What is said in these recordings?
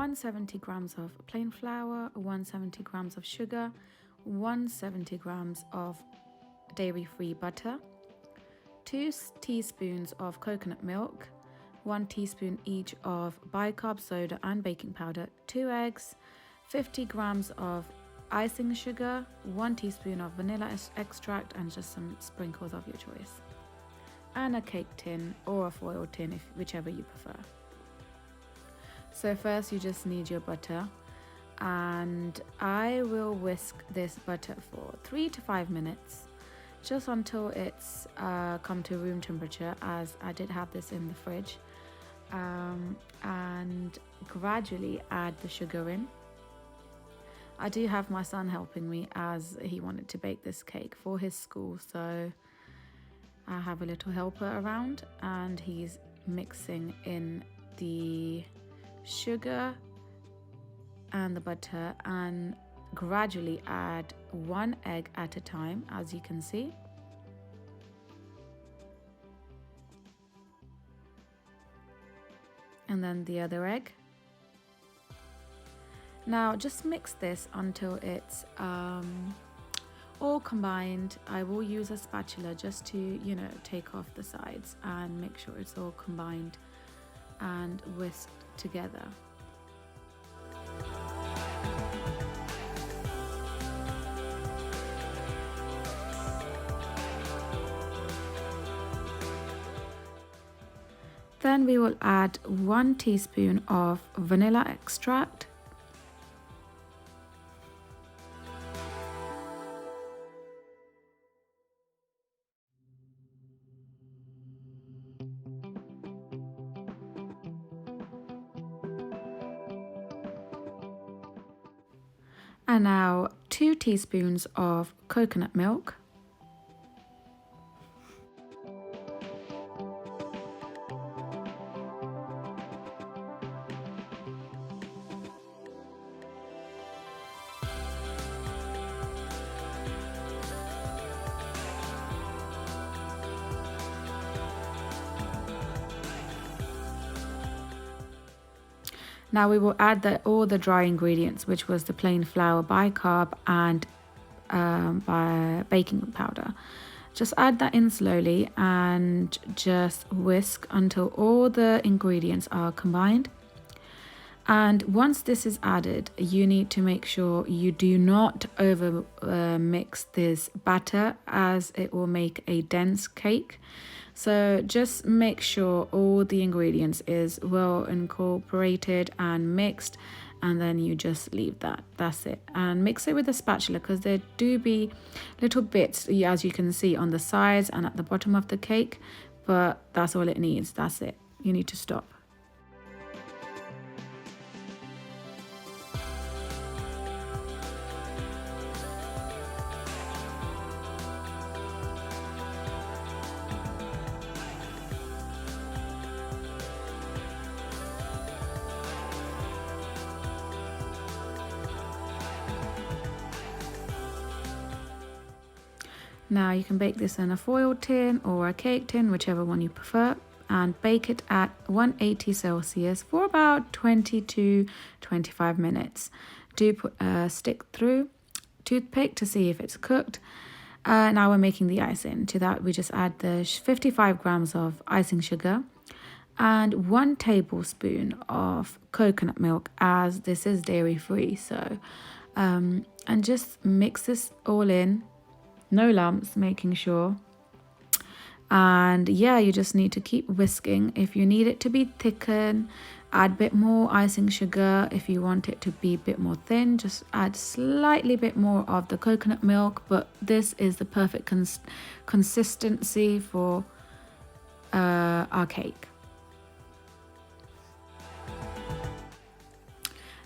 170 grams of plain flour, 170 grams of sugar, 170 grams of dairy-free butter, 2 teaspoons of coconut milk, 1 teaspoon each of bicarb soda and baking powder, 2 eggs, 50 grams of icing sugar, 1 teaspoon of vanilla extract, and just some sprinkles of your choice, and a cake tin or a foil tin, whichever you prefer. So first you just need your butter, and I will whisk this butter for 3 to 5 minutes, just until it's come to room temperature, as I did have this in the fridge, and gradually add the sugar in. I do have my son helping me, as he wanted to bake this cake for his school, so I have a little helper around, and he's mixing in the sugar and the butter, and gradually add 1 egg at a time, as you can see. And then the other egg. Now just mix this until it's all combined. I will use a spatula just to, take off the sides and make sure it's all combined and whisked together. Then we will add 1 teaspoon of vanilla extract, and now 2 teaspoons of coconut milk, Now we will add all the dry ingredients, which was the plain flour, bicarb, and baking powder. Just add that in slowly and just whisk until all the ingredients are combined. And once this is added, you need to make sure you do not over mix this batter, as it will make a dense cake. So just make sure all the ingredients is well incorporated and mixed, and then you just leave that. That's it. And mix it with a spatula, because there do be little bits, as you can see, on the sides and at the bottom of the cake, but that's all it needs. That's it. You need to stop. Now you can bake this in a foil tin or a cake tin, whichever one you prefer, and bake it at 180 Celsius for about 20 to 25 minutes. Do put a stick through toothpick to see if it's cooked. Now we're making the icing. To that we just add the 55 grams of icing sugar and 1 tablespoon of coconut milk, as this is dairy free. So and just mix this all in. No lumps, making sure. And yeah, you just need to keep whisking. If you need it to be thicker, add a bit more icing sugar. If you want it to be a bit more thin, just add slightly bit more of the coconut milk. But this is the perfect consistency for our cake.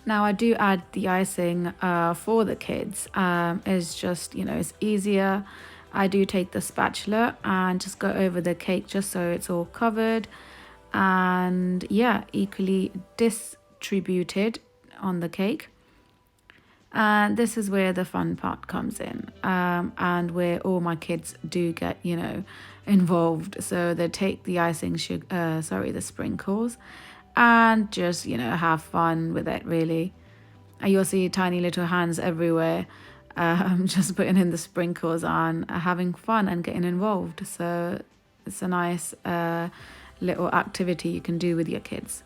Now I do add the icing for the kids. It's just, it's easier. I do take the spatula and just go over the cake just so it's all covered, and yeah, equally distributed on the cake. And this is where the fun part comes in, and where all my kids do get, involved. So they take the icing the sprinkles, and just, you know, have fun with it, really. You'll see tiny little hands everywhere, just putting in the sprinkles on, having fun and getting involved. So it's a nice little activity you can do with your kids.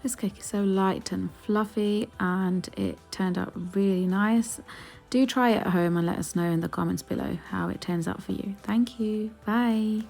This cake is so light and fluffy, and it turned out really nice. Do try it at home and let us know in the comments below how it turns out for you. Thank you. Bye.